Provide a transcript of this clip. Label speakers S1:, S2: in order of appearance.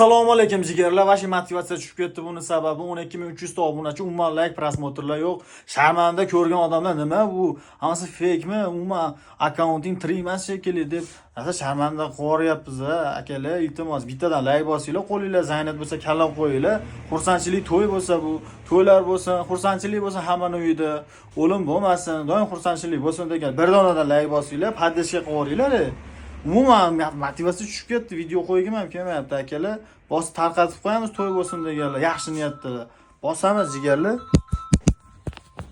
S1: Assalomu alaykum jigarlar. Vashi motivatsiya tushib ketdi. Buni sababi 12300 ta obunachi, umuman like prosmotrlar yo'q. Sharmanda ko'rgan odamlar nima bu? Hammasi fake-mi? Umuman accounting 3 emas shekilli deb asa sharmanda qo'ryapmiz akalar. Iltimos bittadan like bosinglar, qo'linglar zaynat bo'lsa kallam qo'yinglar. Xursandchilik to'y bo'lsa bu, to'ylar bo'lsa, xursandchilik bo'lsa hammaning uyida, o'lim bo'lmasin, doim xursandchilik bo'lsin degan bir donadan like bosinglar, paddishga qo'yinglar. Umuman motivatsiya tushib ketdi, video qo'ygim ham kelmayapti akalar. Bosib tarqatib qo'yamiz, to'y bo'lsin deganlar, yaxshi niyatda. Bosamiz jigarlar.